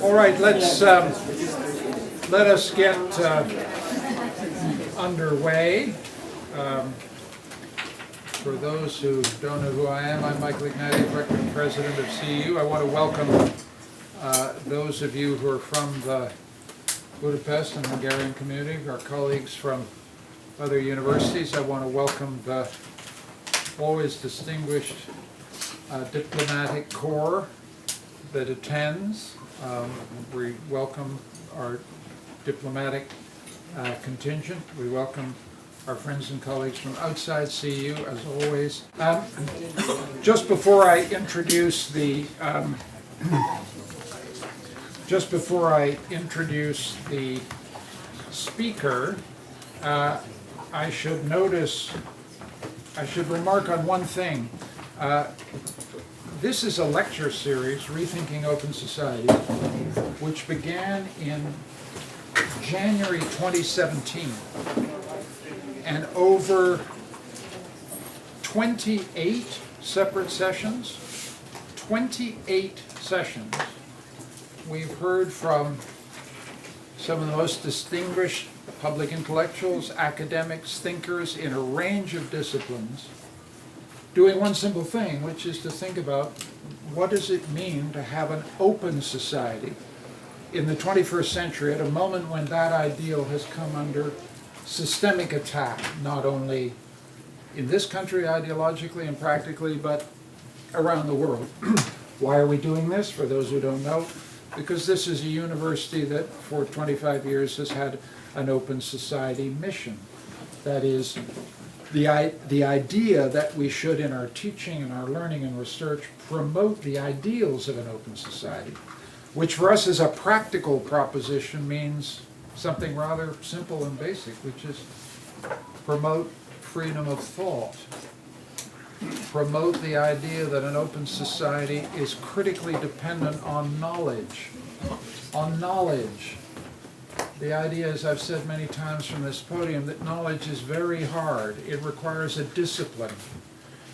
All right, let us get underway. For those who don't know who I am, I'm Michael Ignatieff, Rector and President of CEU. I want to welcome those of you who are from the Budapest and Hungarian community, our colleagues from other universities. I want to welcome the always distinguished diplomatic corps that attends. We welcome our diplomatic contingent. We welcome our friends and colleagues from outside CEU, as always. Just before I introduce the speaker, I should remark on one thing. This is a lecture series, Rethinking Open Society, which began in January 2017. And over 28 separate sessions, we've heard from some of the most distinguished public intellectuals, academics, thinkers in a range of disciplines, doing one simple thing, which is to think about what does it mean to have an open society in the 21st century at a moment when that ideal has come under systemic attack, not only in this country ideologically and practically, but around the world. Why are we doing this? For those who don't know, because this is a university that for 25 years has had an open society mission. That is, the idea that we should, in our teaching and our learning and research, promote the ideals of an open society, which for us as a practical proposition means something rather simple and basic, which is promote freedom of thought. Promote the idea that an open society is critically dependent on knowledge. On knowledge. The idea, as I've said many times from this podium, that knowledge is very hard. It requires a discipline.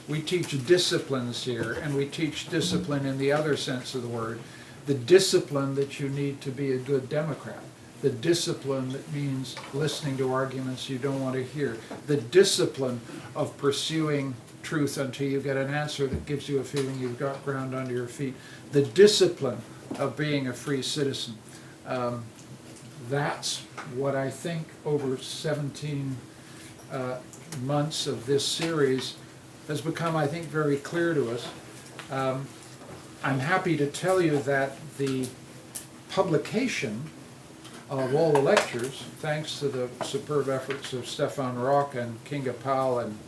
We teach disciplines here, and we teach discipline in the other sense of the word. The discipline that you need to be a good Democrat. The discipline that means listening to arguments you don't want to hear. The discipline of pursuing truth until you get an answer that gives you a feeling you've got ground under your feet. The discipline of being a free citizen. That's what I think over 17 months of this series has become, I think, very clear to us. I'm happy to tell you that the publication of all the lectures, thanks to the superb efforts of Stefan Rock and Kinga Powell and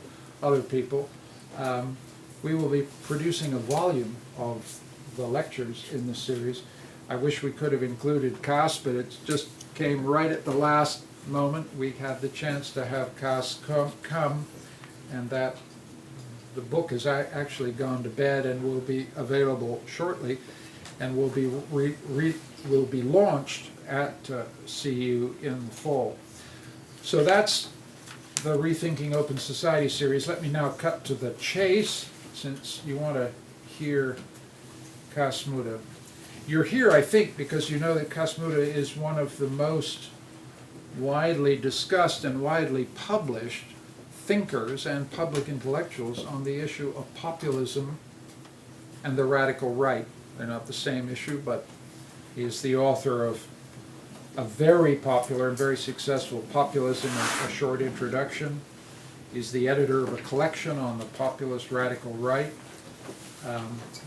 other people, we will be producing a volume of the lectures in this series. I wish we could have included Cas, but it just came right at the last moment. We had the chance to have Cas come, and that the book has actually gone to bed and will be available shortly, and will be launched at CU in the fall. So that's the Rethinking Open Society series. Let me now cut to the chase, since you want to hear Cas Mudde. You're here, I think, because you know that Cas Mudde is one of the most widely discussed and widely published thinkers and public intellectuals on the issue of populism and the radical right. They're not the same issue, but he is the author of a very popular and very successful Populism, A Short Introduction. He's the editor of a collection on the populist radical right.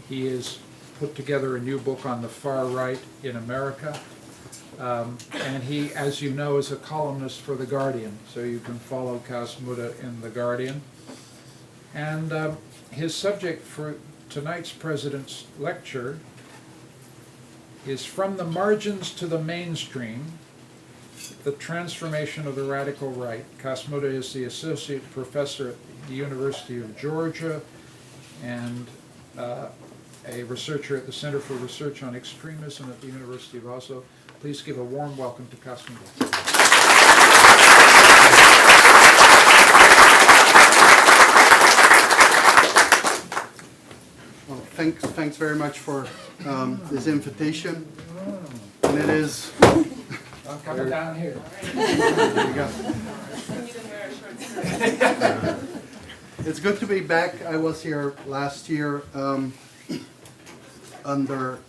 He has put together a new book on the far right in America. And he, as you know, is a columnist for The Guardian, so you can follow Cas Mudde in The Guardian. And his subject for tonight's President's lecture is From the Margins to the Mainstream, the Transformation of the Radical Right. Cas Mudde is the Associate Professor at the University of Georgia and a researcher at the Center for Research on Extremism at the University of Oslo. Please give a warm welcome to Cas Mudde. Well, thanks very much for this invitation. and it is. I'm coming down here. There you go. It's good to be back. I was here last year under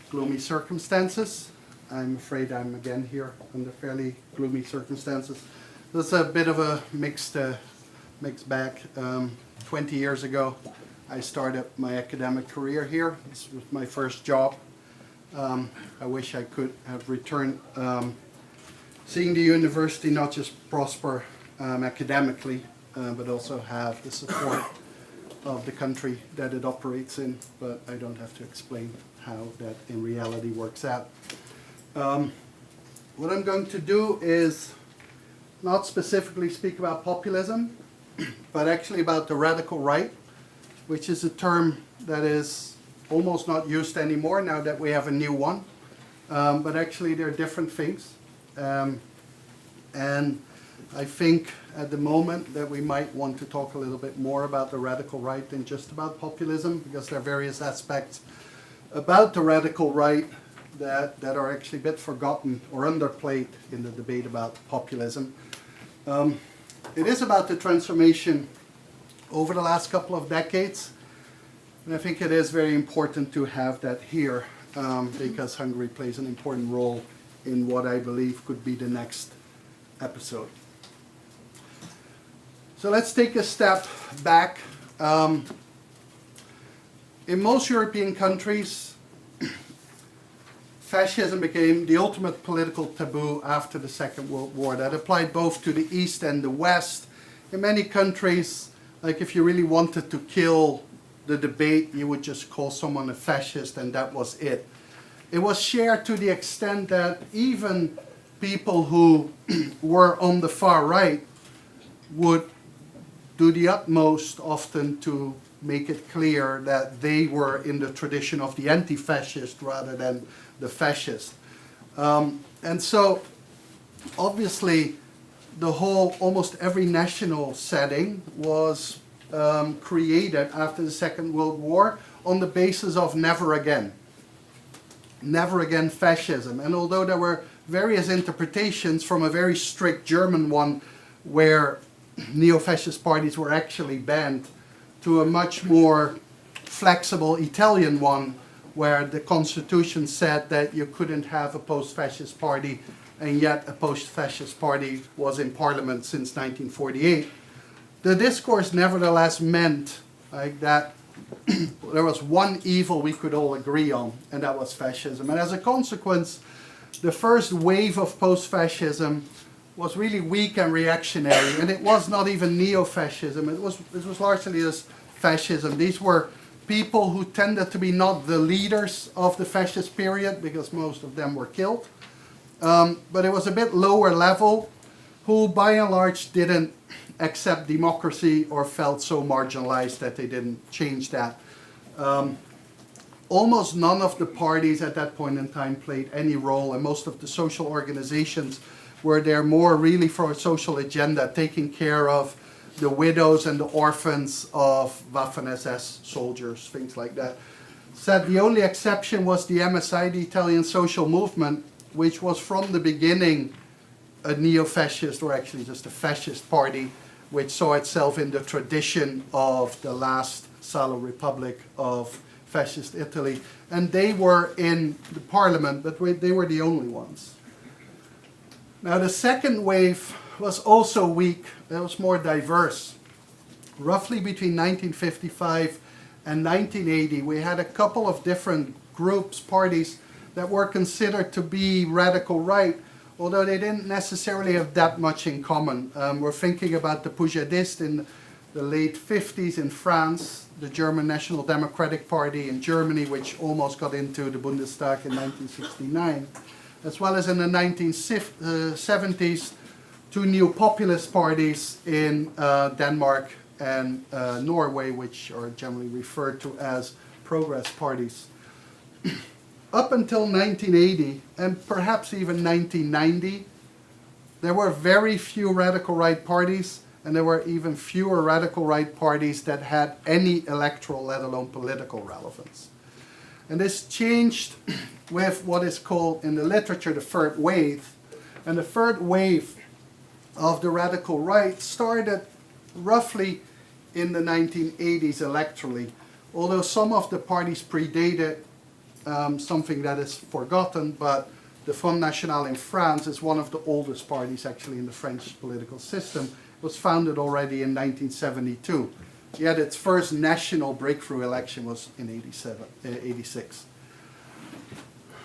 gloomy circumstances. I'm afraid I'm again here under fairly gloomy circumstances. It's a bit of a mixed bag. 20 years ago, I started my academic career here. This was my first job. I wish I could have returned. Seeing the university not just prosper academically, but also have the support of the country that it operates in. But I don't have to explain how that in reality works out. What I'm going to do is not specifically speak about populism, but actually about the radical right, which is a term that is almost not used anymore now that we have a new one. But actually they're different things. And I think at the moment that we might want to talk a little bit more about the radical right than just about populism, because there are various aspects about the radical right that are actually a bit forgotten or underplayed in the debate about populism. It is about the transformation over the last couple of decades, and I think it is very important to have that here because Hungary plays an important role in what I believe could be the next episode. So let's take a step back. In most European countries, fascism became the ultimate political taboo after the Second World War. That applied both to the East and the West. In many countries, like if you really wanted to kill the debate, you would just call someone a fascist and that was it. It was shared to the extent that even people who were on the far right would do the utmost often to make it clear that they were in the tradition of the anti-fascist rather than the fascist. And so obviously the whole, almost every national setting was created after the Second World War on the basis of never again fascism. And although there were various interpretations, from a very strict German one where neo-fascist parties were actually banned, to a much more flexible Italian one where the constitution said that you couldn't have a post-fascist party, and yet a post-fascist party was in parliament since 1948. The discourse nevertheless meant that there was one evil we could all agree on, and that was fascism. And as a consequence, the first wave of post-fascism was really weak and reactionary, and it was not even neo-fascism. It was largely just fascism. These were people who tended to be not the leaders of the fascist period, because most of them were killed, but it was a bit lower level, who by and large didn't accept democracy or felt so marginalized that they didn't change that. Almost none of the parties at that point in time played any role, and most of the social organizations were there more really for a social agenda, taking care of the widows and the orphans of Waffen-SS soldiers, things like that. Said the only exception was the MSI, the Italian social movement, which was from the beginning a neo-fascist, or actually just a fascist party, which saw itself in the tradition of the last Salo Republic of fascist Italy. And they were in the parliament, but they were the only ones. Now the second wave was also weak. It was more diverse. Roughly between 1955 and 1980, we had a couple of different groups, parties, that were considered to be radical right, although they didn't necessarily have that much in common. We're thinking about the Pujadists in the late 50s in France, the German National Democratic Party in Germany, which almost got into the Bundestag in 1969, as well as in the 1970s, two new populist parties in Denmark and Norway, which are generally referred to as progress parties. Up until 1980, and perhaps even 1990, there were very few radical right parties, and there were even fewer radical right parties that had any electoral, let alone political relevance. And this changed with what is called in the literature the third wave. And the third wave of the radical right started roughly in the 1980s electorally, although some of the parties predated something that is forgotten, but the Front National in France is one of the oldest parties actually in the French political system. It was founded already in 1972. Yet its first national breakthrough election was in 86.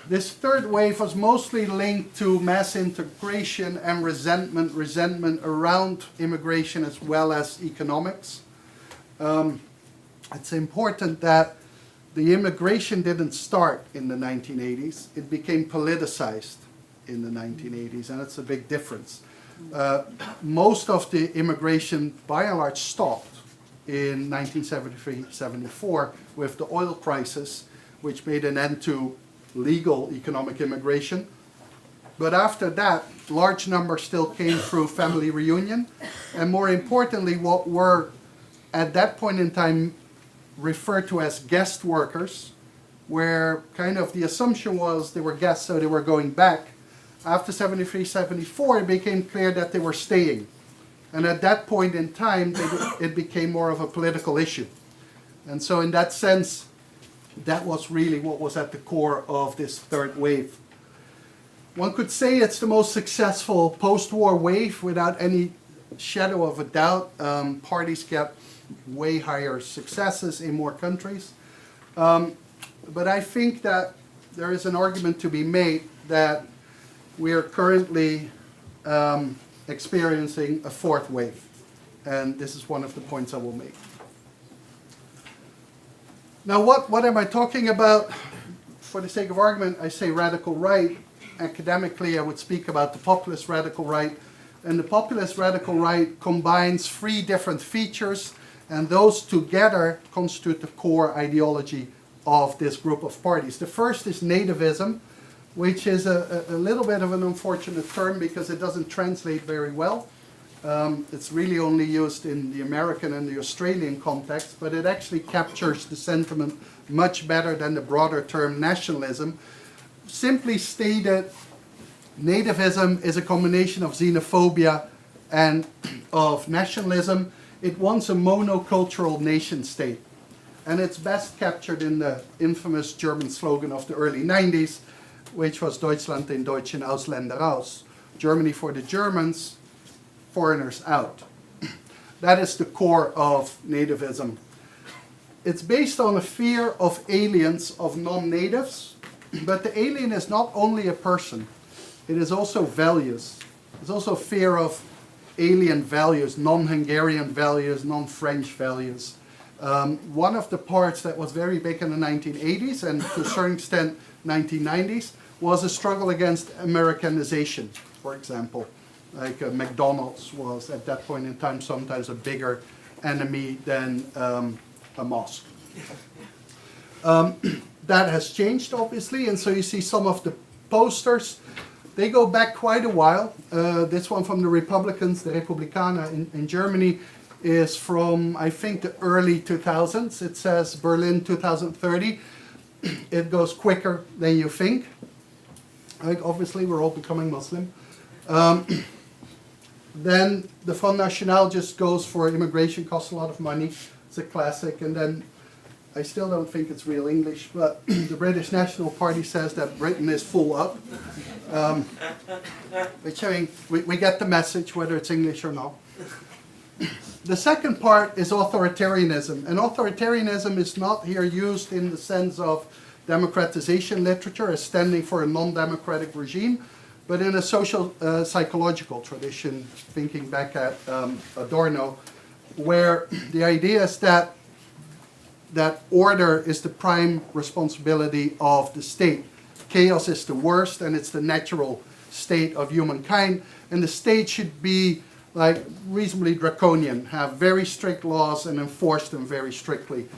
This third wave was mostly linked to mass integration and resentment around immigration as well as economics. It's important that the immigration didn't start in the 1980s. It became politicized in the 1980s, and that's a big difference. Most of the immigration, by and large, stopped in 1973-74 with the oil crisis, which made an end to legal economic immigration. But after that, large numbers still came through family reunion, and more importantly, what were at that point in time referred to as guest workers, where kind of the assumption was they were guests, so they were going back. After 73-74, it became clear that they were staying. And at that point in time, it became more of a political issue. And so in that sense, that was really what was at the core of this third wave. One could say it's the most successful post-war wave without any shadow of a doubt. Parties kept way higher successes in more countries. But I think that there is an argument to be made that we are currently experiencing a fourth wave. And this is one of the points I will make. Now, what am I talking about? For the sake of argument, I say radical right. Academically, I would speak about the populist radical right. And the populist radical right combines three different features, and those together constitute the core ideology of this group of parties. The first is nativism, which is a little bit of an unfortunate term because it doesn't translate very well. It's really only used in the American and the Australian context, but it actually captures the sentiment much better than the broader term nationalism. Simply stated, nativism is a combination of xenophobia and of nationalism. It wants a monocultural nation state. And it's best captured in the infamous German slogan of the early 90s, which was Deutschland den Deutschen, Ausländer raus. Germany for the Germans, foreigners out. That is the core of nativism. It's based on a fear of aliens, of non-natives, but the alien is not only a person, it is also values. There's also fear of alien values, non-Hungarian values, non-French values. One of the parts that was very big in the 1980s and to a certain extent 1990s was a struggle against Americanization, for example. Like McDonald's was at that point in time sometimes a bigger enemy than a mosque. That has changed obviously, and so you see some of the posters. They go back quite a while. This one from the Republicans, the Republikaner in Germany, is from, I think, the early 2000s. It says Berlin 2030. It goes quicker than you think. Like, obviously, we're all becoming Muslim. Then the Front National just goes for immigration, costs a lot of money. It's a classic. And then I still don't think it's real English, but the British National Party says that Britain is full up. Which, I mean, we get the message, whether it's English or not. The second part is authoritarianism. And authoritarianism is not here used in the sense of democratization literature as standing for a non-democratic regime, but in a social psychological tradition, thinking back at Adorno, where the idea is that order is the prime responsibility of the state. Chaos is the worst, and it's the natural state of humankind, and the state should be like reasonably draconian, have very strict laws and enforce them very strictly.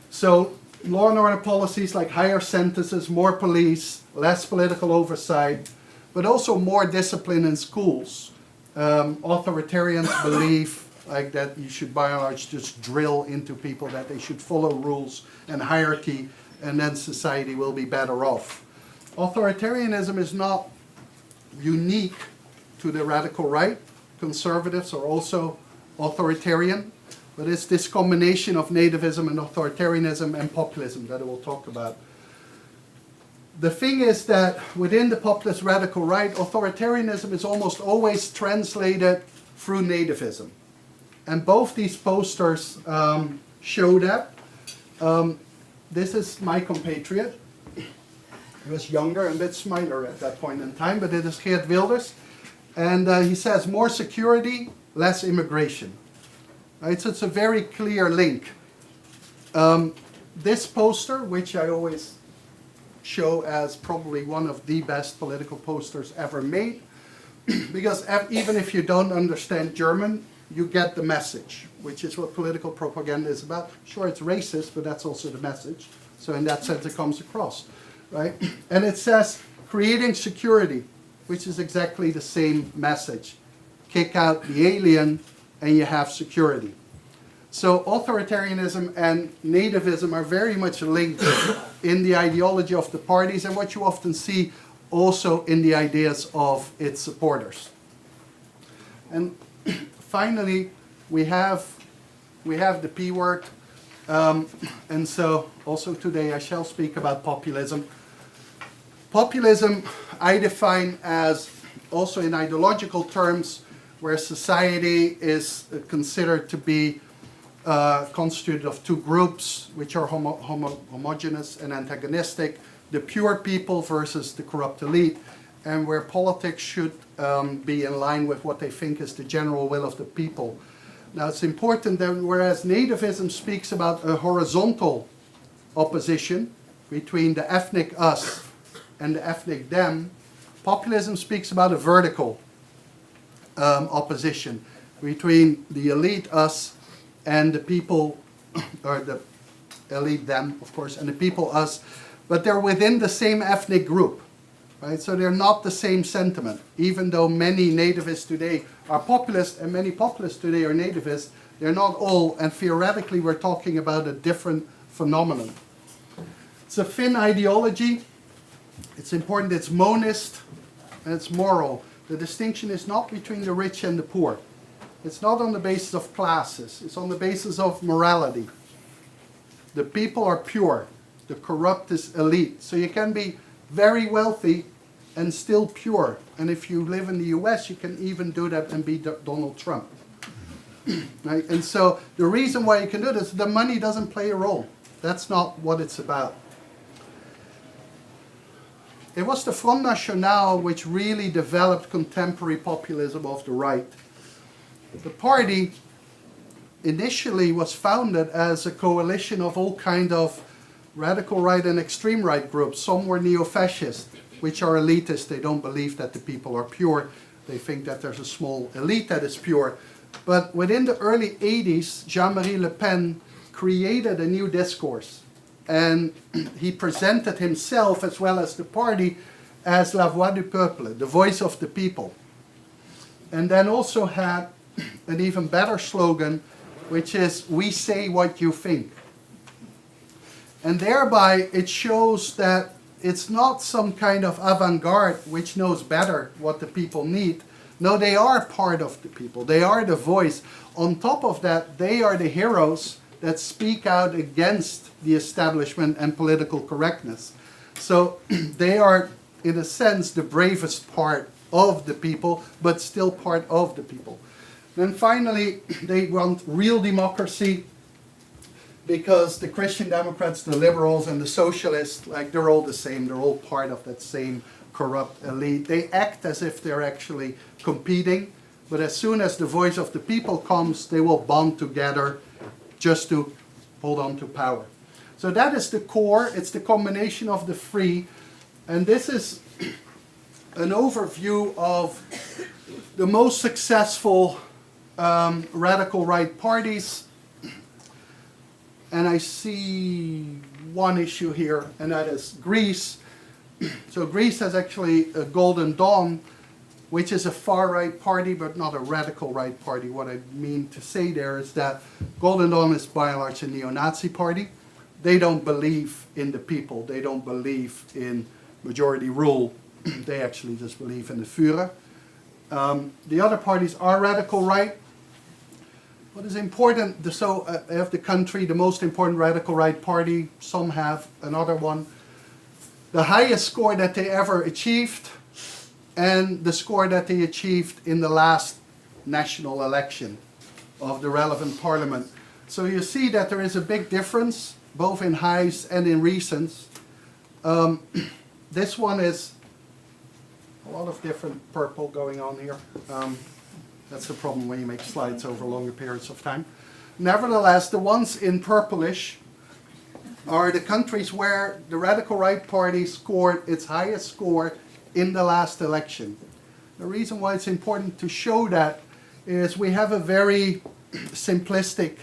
So law and order policies like higher sentences, more police, less political oversight, but also more discipline in schools. Authoritarians believe like that you should by and large just drill into people that they should follow rules and hierarchy and then society will be better off. Authoritarianism is not unique to the radical right. Conservatives are also authoritarian, but it's this combination of nativism and authoritarianism and populism that I will talk about. The thing is that within the populist radical right, authoritarianism is almost always translated through nativism. And both these posters show that. This is my compatriot. He was younger and a bit smiler at that point in time, but it is Geert Wilders. And he says, more security, less immigration. Right, so it's a very clear link. This poster, which I always show as probably one of the best political posters ever made, because even if you don't understand German, you get the message, which is what political propaganda is about. Sure, it's racist, but that's also the message. So in that sense, it comes across, right? And it says, creating security, which is exactly the same message. Kick out the alien, and you have security. So authoritarianism and nativism are very much linked in the ideology of the parties, and what you often see also in the ideas of its supporters. And finally, we have the P word, and so also today I shall speak about populism. Populism I define as, also in ideological terms, where society is considered to be constituted of two groups which are homogeneous and antagonistic, the pure people versus the corrupt elite, and where politics should be in line with what they think is the general will of the people. Now it's important that whereas nativism speaks about a horizontal opposition between the ethnic us and the ethnic them, populism speaks about a vertical opposition between the elite us and the people, or the elite them, of course, and the people us, but they're within the same ethnic group, right? So they're not the same sentiment. Even though many nativists today are populist and many populists today are nativists, they're not all, and theoretically we're talking about a different phenomenon. It's a thin ideology. It's important, it's monist, and it's moral. The distinction is not between the rich and the poor. It's not on the basis of classes. It's on the basis of morality. The people are pure. The corrupt is elite. So you can be very wealthy and still pure. And if you live in the US, you can even do that and be Donald Trump. Right? And so the reason why you can do this, the money doesn't play a role. That's not what it's about. It was the Front National which really developed contemporary populism of the right. The party initially was founded as a coalition of all kinds of radical right and extreme right groups. Some were neo-fascist, which are elitist. They don't believe that the people are pure. They think that there's a small elite that is pure. But within the early 80s, Jean-Marie Le Pen created a new discourse. And he presented himself, as well as the party, as la voix du peuple, the voice of the people. And then also had an even better slogan, which is, we say what you think. And thereby it shows that it's not some kind of avant-garde which knows better what the people need. No, they are part of the people. They are the voice. On top of that, they are the heroes that speak out against the establishment and political correctness. So they are, in a sense, the bravest part of the people, but still part of the people. Then finally, they want real democracy, because the Christian Democrats, the liberals, and the socialists, like, they're all the same. They're all part of that same corrupt elite. They act as if they're actually competing, but as soon as the voice of the people comes, they will bond together just to hold on to power. So that is the core. It's the combination of the three. And this is an overview of the most successful radical right parties. And I see one issue here, and that is Greece. So Greece has actually a Golden Dawn, which is a far-right party, but not a radical right party. What I mean to say there is that Golden Dawn is by and large a neo-Nazi party. they don't believe in the people. They don't believe in majority rule. They actually just believe in the Führer. The other parties are radical right. What is important, of the country, the most important radical right party, some have another one, the highest score that they ever achieved, and the score that they achieved in the last national election of the relevant parliament. So you see that there is a big difference, both in highs and in recents. This one is a lot of different purple going on here. That's the problem when you make slides over longer periods of time. Nevertheless, the ones in purplish are the countries where the radical right party scored its highest score in the last election. The reason why it's important to show that is we have a very simplistic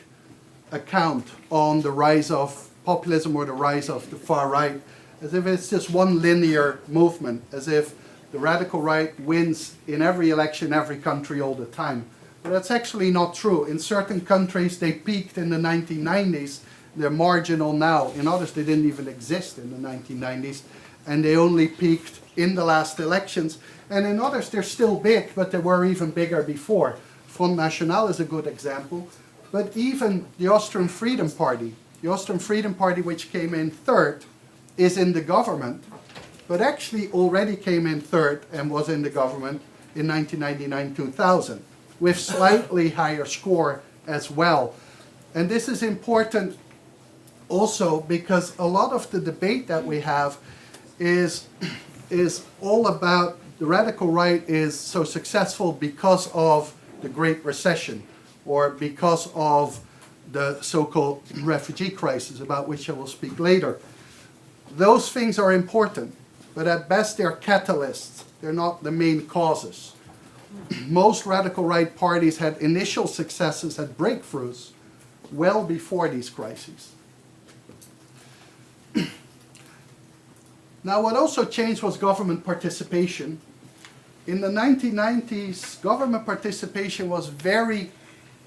account on the rise of populism or the rise of the far right, as if it's just one linear movement, as if the radical right wins in every election, every country, all the time. But that's actually not true. In certain countries, they peaked in the 1990s. They're marginal now. In others, they didn't even exist in the 1990s. And they only peaked in the last elections. And in others, they're still big, but they were even bigger before. Front National is a good example. But even the Austrian Freedom Party, which came in third, is in the government, but actually already came in third and was in the government in 1999-2000, with slightly higher score as well. And this is important also because a lot of the debate that we have is all about the radical right is so successful because of the Great Recession or because of the so-called refugee crisis, about which I will speak later. Those things are important, but at best they're catalysts. They're not the main causes. Most radical right parties had initial successes, had breakthroughs, well before these crises. Now, what also changed was government participation. In the 1990s, government participation was very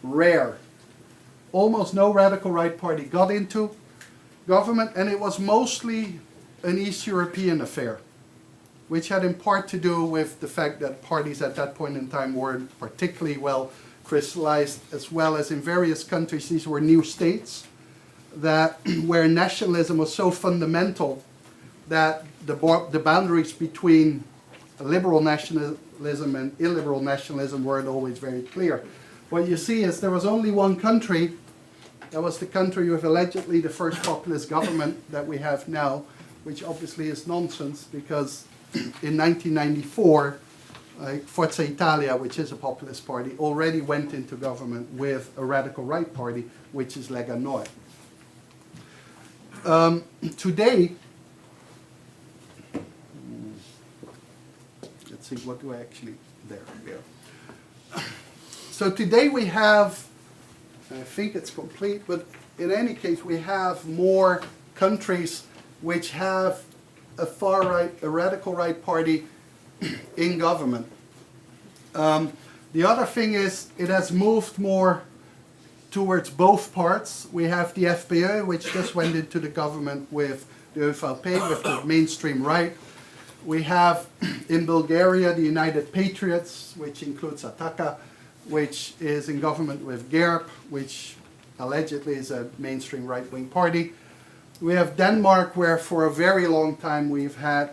rare. Almost no radical right party got into government, and it was mostly an East European affair, which had in part to do with the fact that parties at that point in time weren't particularly well crystallized, as well as in various countries, these were new states, that where nationalism was so fundamental that the boundaries between liberal nationalism and illiberal nationalism weren't always very clear. What you see is there was only one country, that was the country with allegedly the first populist government that we have now, which obviously is nonsense because in 1994, Forza Italia, which is a populist party, already went into government with a radical right party, which is Lega Nord. Today, let's see, what do I actually, there. So today we have, I think it's complete, but in any case, we have more countries which have a far right, a radical right party in government. The other thing is it has moved more towards both parts. We have the FPÖ, which just went into the government with the ÖVP, with the mainstream right. We have in Bulgaria the United Patriots, which includes Ataka, which is in government with GERB, which allegedly is a mainstream right-wing party. We have Denmark, where for a very long time we've had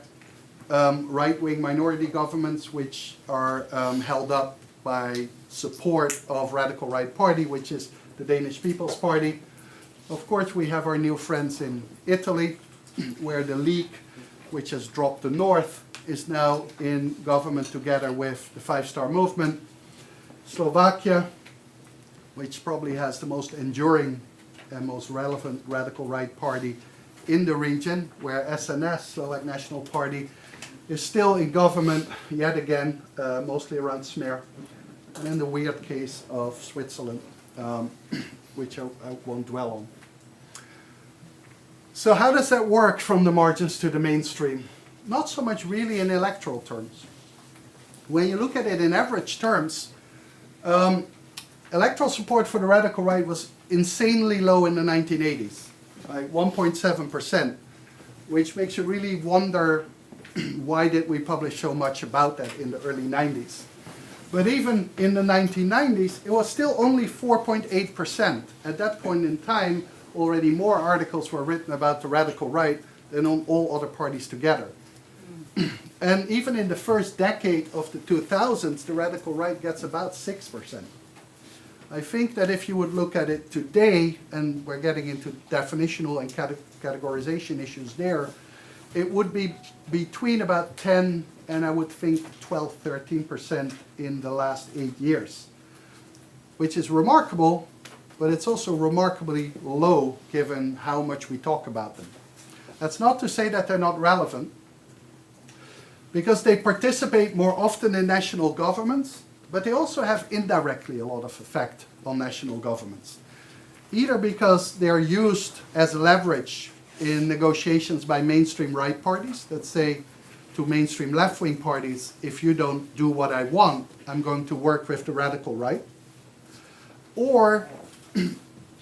right-wing minority governments, which are held up by support of radical right party, which is the Danish People's Party. Of course, we have our new friends in Italy, where the League, which has dropped the North, is now in government together with the Five Star Movement. Slovakia, which probably has the most enduring and most relevant radical right party in the region, where SNS, Slovak National Party, is still in government yet again, mostly around Smer. And then the weird case of Switzerland, which I won't dwell on. So how does that work from the margins to the mainstream? Not so much really in electoral terms. When you look at it in average terms, electoral support for the radical right was insanely low in the 1980s. like 1.7%, which makes you really wonder why did we publish so much about that in the early 90s. But even in the 1990s, it was still only 4.8%. At that point in time, already more articles were written about the radical right than on all other parties together. And even in the first decade of the 2000s, the radical right gets about 6%. I think that if you would look at it today, and we're getting into definitional and categorization issues there, it would be between about 10 and I would think 12, 13% in the last 8 years, which is remarkable, but it's also remarkably low given how much we talk about them. That's not to say that they're not relevant, because they participate more often in national governments, but they also have indirectly a lot of effect on national governments. Either because they're used as leverage in negotiations by mainstream right parties that say to mainstream left-wing parties, if you don't do what I want, I'm going to work with the radical right. Or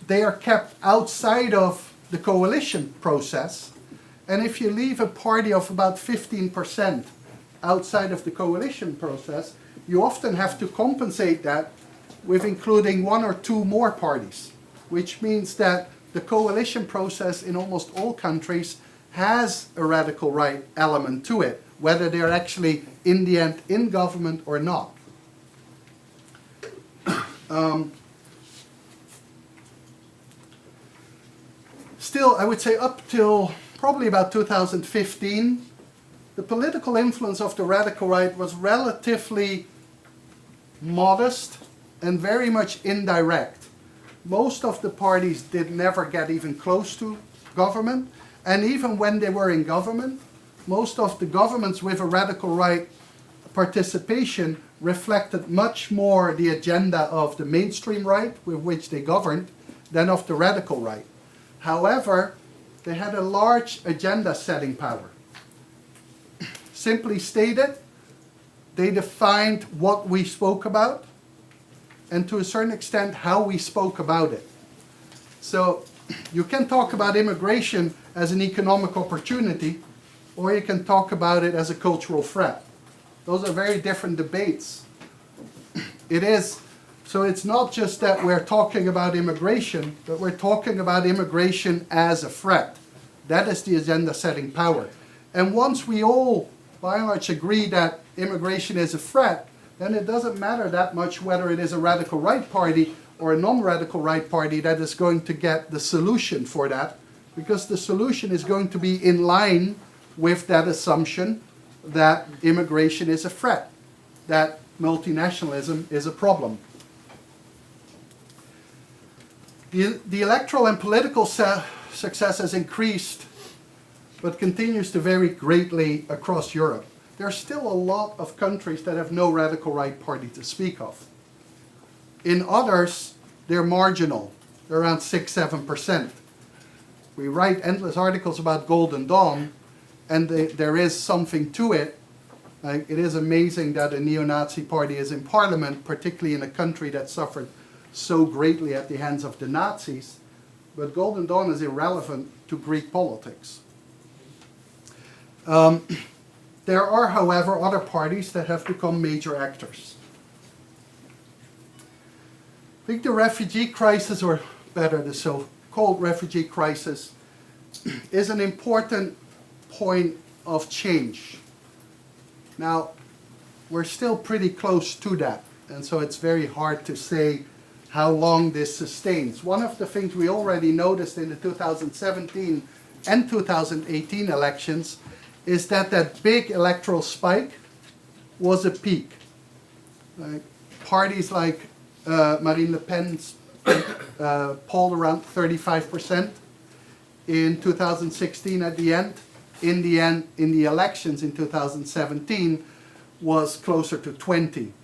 they are kept outside of the coalition process, and if you leave a party of about 15% outside of the coalition process, you often have to compensate that with including one or two more parties, which means that the coalition process in almost all countries has a radical right element to it, whether they're actually in the end in government or not. Still, I would say up till probably about 2015, the political influence of the radical right was relatively modest and very much indirect. Most of the parties did never get even close to government, and even when they were in government, most of the governments with a radical right participation reflected much more the agenda of the mainstream right with which they governed than of the radical right. However, they had a large agenda setting power. Simply stated, they defined what we spoke about and to a certain extent how we spoke about it. So you can talk about immigration as an economic opportunity, or you can talk about it as a cultural threat. Those are very different debates. It is, so it's not just that we're talking about immigration, but we're talking about immigration as a threat. That is the agenda setting power. And once we all, by and large, agree that immigration is a threat, then it doesn't matter that much whether it is a radical right party or a non-radical right party that is going to get the solution for that, because the solution is going to be in line with that assumption that immigration is a threat, that multinationalism is a problem. The electoral and political success has increased, but continues to vary greatly across Europe. There are still a lot of countries that have no radical right party to speak of. In others, they're marginal. They're around 6-7%. We write endless articles about Golden Dawn, and there is something to it. It is amazing that a neo-Nazi party is in parliament, particularly in a country that suffered so greatly at the hands of the Nazis. But Golden Dawn is irrelevant to Greek politics. There are, however, other parties that have become major actors. I think the refugee crisis, or better, the so-called refugee crisis, is an important point of change. Now, we're still pretty close to that, and so it's very hard to say how long this sustains. One of the things we already noticed in the 2017 and 2018 elections is that that big electoral spike was a peak. Parties like Marine Le Pen's polled around 35% in 2016 at the end. In the elections in 2017 was closer to 20.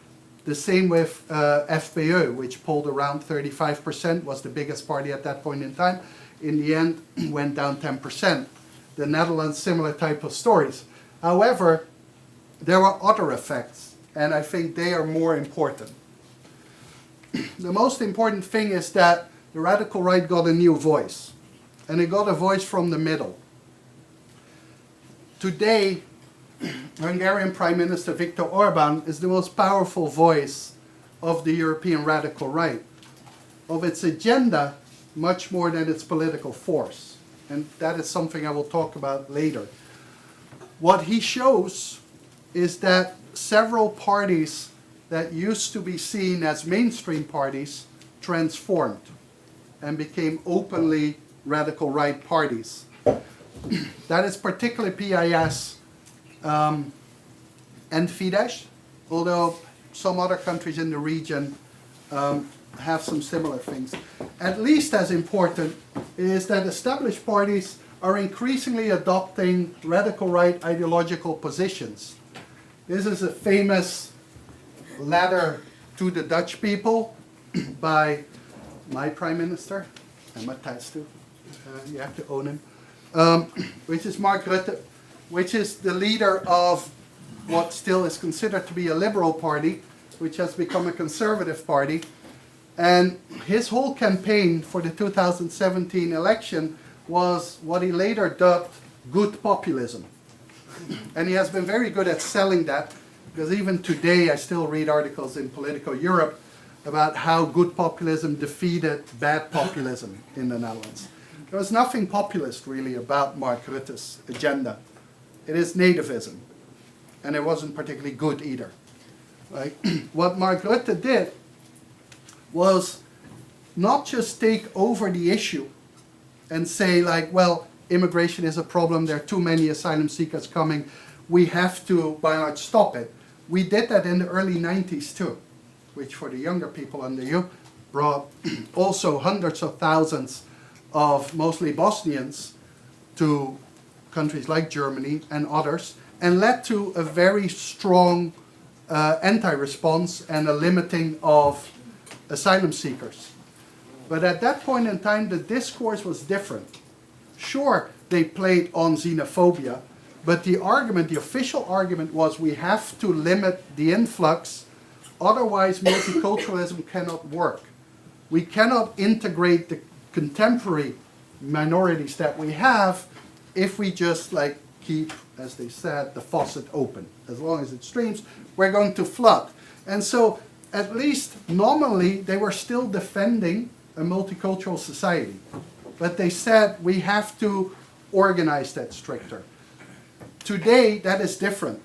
The same with FPÖ, which polled around 35%, was the biggest party at that point in time. In the end, went down 10%. The Netherlands, similar type of stories. However, there were other effects, and I think they are more important. The most important thing is that the radical right got a new voice. and it got a voice from the middle. Today, Hungarian Prime Minister Viktor Orban is the most powerful voice of the European radical right, of its agenda much more than its political force. And that is something I will talk about later. What he shows is that several parties that used to be seen as mainstream parties transformed and became openly radical right parties. That is particularly PIS and Fidesz, although some other countries in the region have some similar things. At least as important is that established parties are increasingly adopting radical right ideological positions. This is a famous letter to the Dutch people by my prime minister, and Matthijs too, you have to own him, which is Mark Rutte, which is the leader of what still is considered to be a liberal party, which has become a conservative party. And his whole campaign for the 2017 election was what he later dubbed good populism. And he has been very good at selling that, because even today I still read articles in Politico Europe about how good populism defeated bad populism in the Netherlands. There was nothing populist really about Mark Rutte's agenda. It is nativism, and it wasn't particularly good either. Right? What Mark Rutte did was not just take over the issue and say like, well, immigration is a problem, there are too many asylum seekers coming, we have to by and large stop it. We did that in the early 90s too, which for the younger people under you brought also hundreds of thousands of mostly Bosnians to countries like Germany and others, and led to a very strong anti-response and a limiting of asylum seekers. But at that point in time, the discourse was different. Sure, they played on xenophobia, but the argument, the official argument was we have to limit the influx, otherwise multiculturalism cannot work. We cannot integrate the contemporary minorities that we have if we just like keep, as they said, the faucet open. As long as it streams, we're going to flood. And so at least nominally they were still defending a multicultural society. But they said we have to organize that stricter. Today that is different.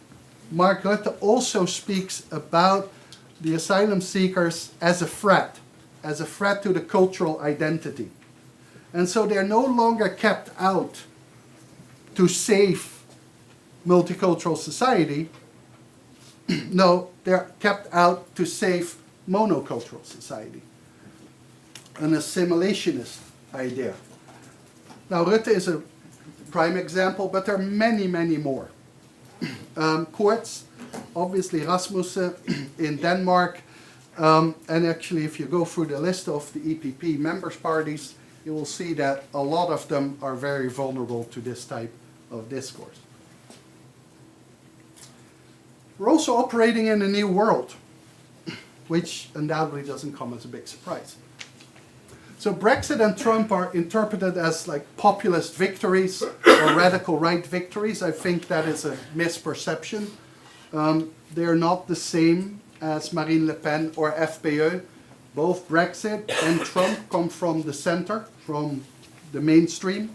Mark Rutte also speaks about the asylum seekers as a threat to the cultural identity. And so they're no longer kept out to save multicultural society. No, they're kept out to save monocultural society. An assimilationist idea. Now Rutte is a prime example, but there are many, many more. Koorts, obviously Rasmussen in Denmark, and actually if you go through the list of the EPP members parties, you will see that a lot of them are very vulnerable to this type of discourse. We're also operating in a new world, which undoubtedly doesn't come as a big surprise. So Brexit and Trump are interpreted as like populist victories or radical right victories. I think that is a misperception. They're not the same as Marine Le Pen or FPÖ. Both Brexit and Trump come from the center, from the mainstream.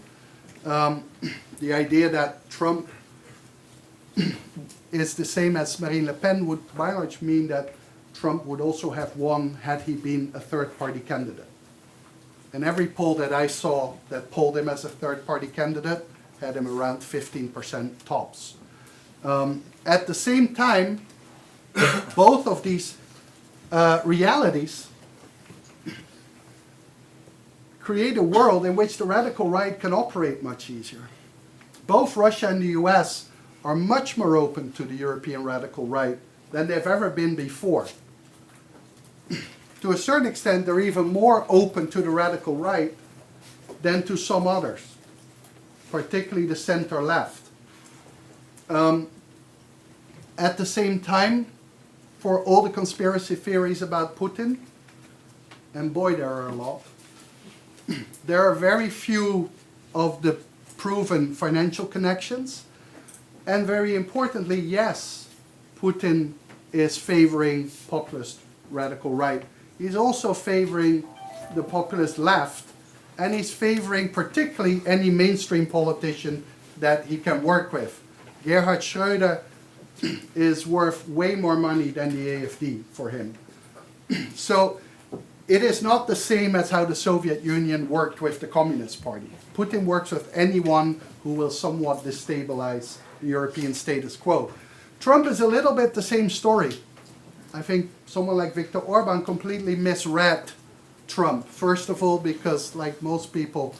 The idea that Trump is the same as Marine Le Pen would by and large mean that Trump would also have won had he been a third-party candidate. And every poll that I saw that polled him as a third-party candidate had him around 15% tops. At the same time, both of these realities create a world in which the radical right can operate much easier. Both Russia and the US are much more open to the European radical right than they've ever been before. To a certain extent, they're even more open to the radical right than to some others, particularly the center-left. At the same time, for all the conspiracy theories about Putin, and boy, there are a lot, there are very few of the proven financial connections. And very importantly, yes, Putin is favoring populist radical right. He's also favoring the populist left, and he's favoring particularly any mainstream politician that he can work with. Gerhard Schröder is worth way more money than the AfD for him. So it is not the same as how the Soviet Union worked with the Communist Party. Putin works with anyone who will somewhat destabilize the European status quo. Trump is a little bit the same story. I think someone like Viktor Orban completely misread Trump. First of all, because like most people,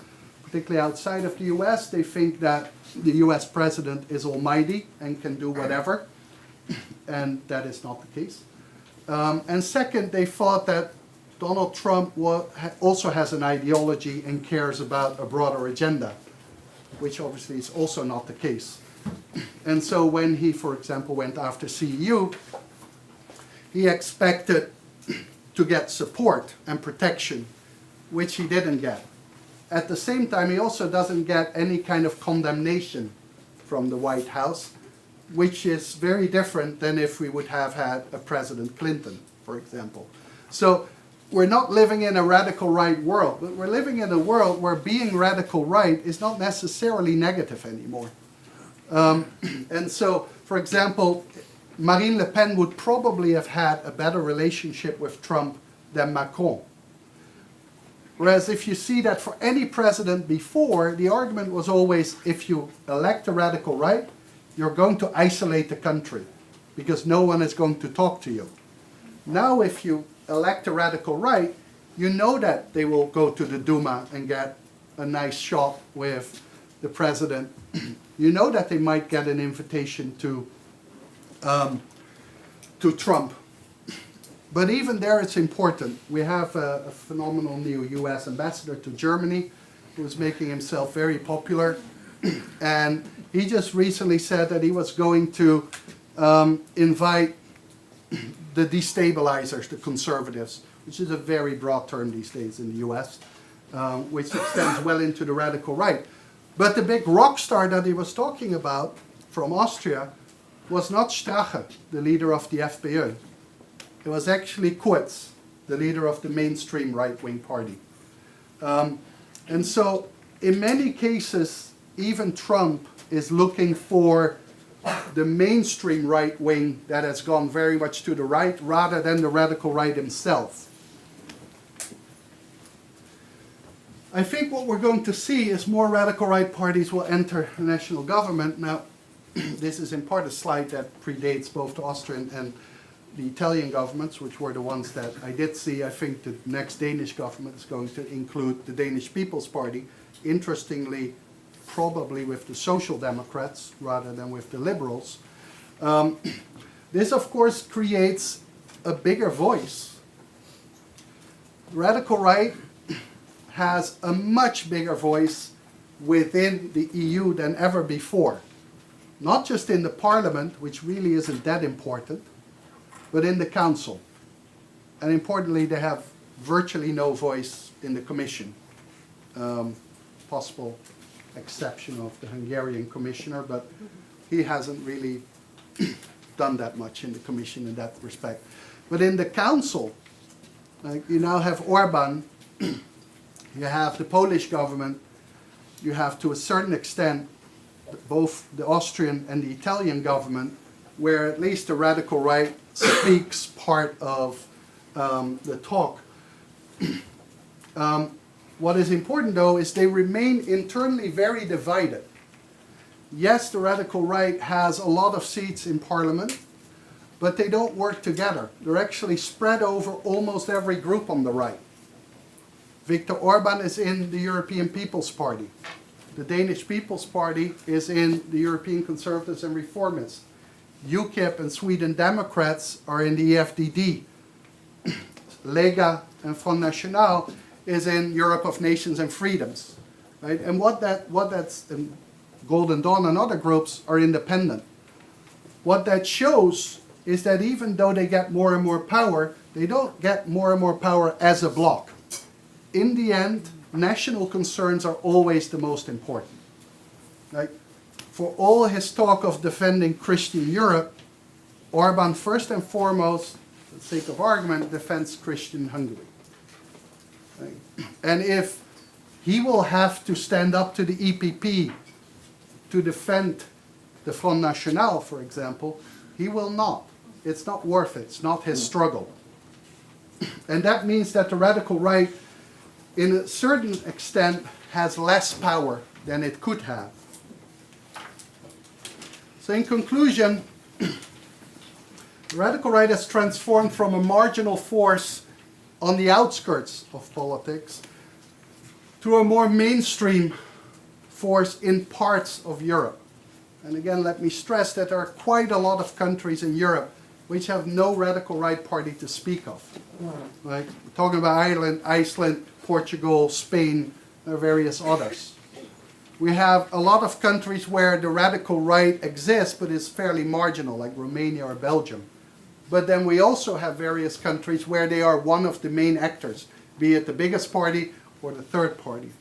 particularly outside of the US, they think that the US president is almighty and can do whatever, and that is not the case. And second, they thought that Donald Trump also has an ideology and cares about a broader agenda, which obviously is also not the case. And so when he, for example, went after CEU, he expected to get support and protection, which he didn't get. At the same time, he also doesn't get any kind of condemnation from the White House, which is very different than if we would have had a President Clinton, for example. So we're not living in a radical right world, but we're living in a world where being radical right is not necessarily negative anymore. And so, for example, Marine Le Pen would probably have had a better relationship with Trump than Macron. Whereas if you see that for any president before, the argument was always, if you elect a radical right, you're going to isolate the country because no one is going to talk to you. Now if you elect a radical right, you know that they will go to the Duma and get a nice shot with the president. You know that they might get an invitation to Trump. But even there it's important. We have a phenomenal new US ambassador to Germany who's making himself very popular. And he just recently said that he was going to invite the destabilizers, the conservatives, which is a very broad term these days in the US, which extends well into the radical right. But the big rock star that he was talking about from Austria was not Strache, the leader of the FPÖ. It was actually Kurz, the leader of the mainstream right-wing party. And so in many cases, even Trump is looking for the mainstream right wing that has gone very much to the right rather than the radical right himself. I think what we're going to see is more radical right parties will enter the national government. Now, this is in part a slide that predates both the Austrian and the Italian governments, which were the ones that I did see. I think the next Danish government is going to include the Danish People's Party. Interestingly, probably with the Social Democrats rather than with the Liberals. This, of course, creates a bigger voice. Radical right has a much bigger voice within the EU than ever before. Not just in the Parliament, which really isn't that important, but in the Council. And importantly, they have virtually no voice in the Commission. Possible exception of the Hungarian commissioner, but he hasn't really done that much in the Commission in that respect. But in the Council, you now have Orban, you have the Polish government, you have to a certain extent both the Austrian and the Italian government, where at least the radical right speaks part of the talk. What is important, though, is they remain internally very divided. Yes, the radical right has a lot of seats in parliament, but they don't work together. They're actually spread over almost every group on the right. Viktor Orban is in the European People's Party. The Danish People's Party is in the European Conservatives and Reformists. UKIP and Sweden Democrats are in the EFDD. Lega and Front National is in Europe of Nations and Freedoms, right? And Golden Dawn and other groups are independent. What that shows is that even though they get more and more power, they don't get more and more power as a bloc. In the end, national concerns are always the most important. Like, for all his talk of defending Christian Europe, Orban first and foremost, for the sake of argument, defends Christian Hungary. Right? And if he will have to stand up to the EPP to defend the Front National, for example, he will not. It's not worth it. It's not his struggle. And that means that the radical right, in a certain extent, has less power than it could have. So in conclusion, the radical right has transformed from a marginal force on the outskirts of politics to a more mainstream force in parts of Europe. And again, let me stress that there are quite a lot of countries in Europe which have no radical right party to speak of. Like, we're talking about Ireland, Iceland, Portugal, Spain, and various others. We have a lot of countries where the radical right exists, but is fairly marginal, like Romania or Belgium. But then we also have various countries where they are one of the main actors, be it the biggest party or the third party.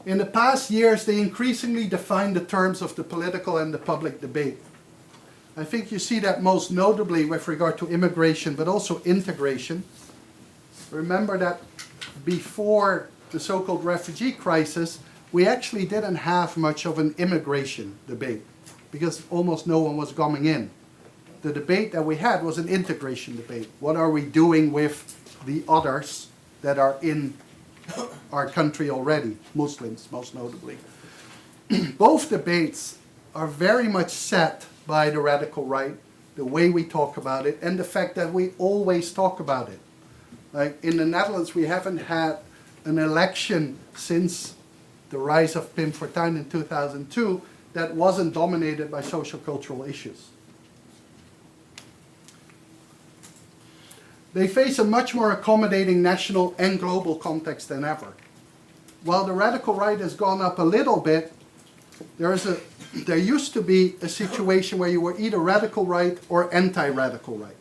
In the past years, they increasingly define the terms of the political and the public debate. I think you see that most notably with regard to immigration, but also integration. Remember that before the so-called refugee crisis, we actually didn't have much of an immigration debate because almost no one was coming in. The debate that we had was an integration debate. What are we doing with the others that are in our country already, Muslims most notably? Both debates are very much set by the radical right, the way we talk about it, and the fact that we always talk about it. Like in the Netherlands, we haven't had an election since the rise of Pim Fortuyn in 2002 that wasn't dominated by social-cultural issues. They face a much more accommodating national and global context than ever. While the radical right has gone up a little bit, there used to be a situation where you were either radical right or anti-radical right.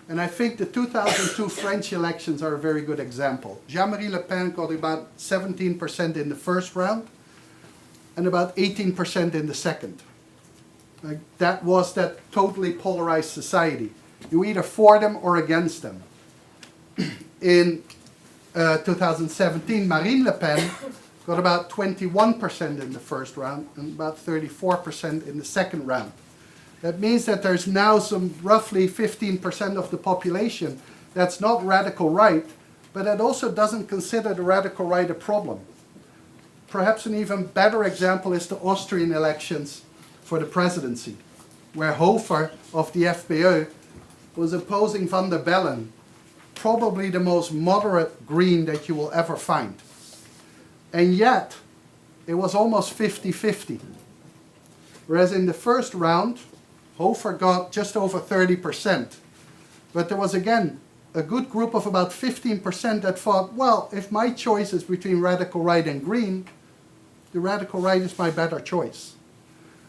And I think the 2002 French elections are a very good example. Jean-Marie Le Pen got about 17% in the first round and about 18% in the second. Like, that was that totally polarized society. You either for them or against them. In 2017, Marine Le Pen got about 21% in the first round and about 34% in the second round. That means that there's now some roughly 15% of the population that's not radical right, but that also doesn't consider the radical right a problem. Perhaps an even better example is the Austrian elections for the presidency, where Hofer of the FPÖ was opposing Van der Bellen, probably the most moderate green that you will ever find. And yet, it was almost 50-50. Whereas in the first round, Hofer got just over 30%. But there was again a good group of about 15% that thought, well, if my choice is between radical right and green, the radical right is my better choice.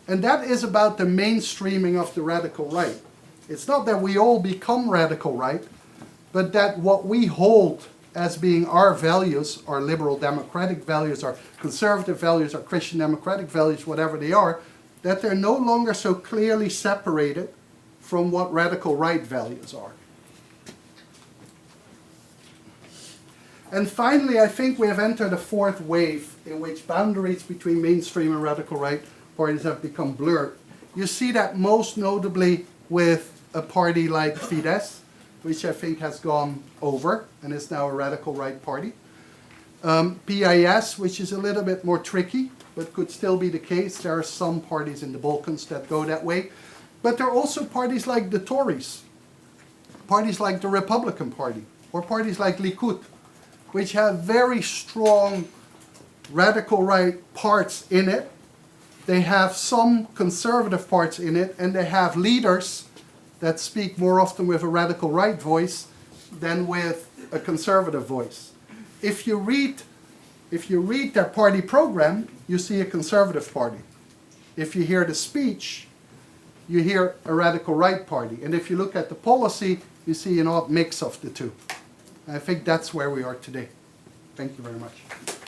And that is about the mainstreaming of the radical right. It's not that we all become radical right, but that what we hold as being our values, our liberal democratic values, our conservative values, our Christian democratic values, whatever they are, that they're no longer so clearly separated from what radical right values are. And finally, I think we have entered a fourth wave in which boundaries between mainstream and radical right parties have become blurred. You see that most notably with a party like Fidesz, which I think has gone over and is now a radical right party. PIS, which is a little bit more tricky, but could still be the case. There are some parties in the Balkans that go that way. But there are also parties like the Tories, parties like the Republican Party, or parties like Likud, which have very strong radical right parts in it. They have some conservative parts in it, and they have leaders that speak more often with a radical right voice than with a conservative voice. If you read their party program, you see a conservative party. If you hear the speech, you hear a radical right party. And if you look at the policy, you see an odd mix of the two. I think that's where we are today. Thank you very much.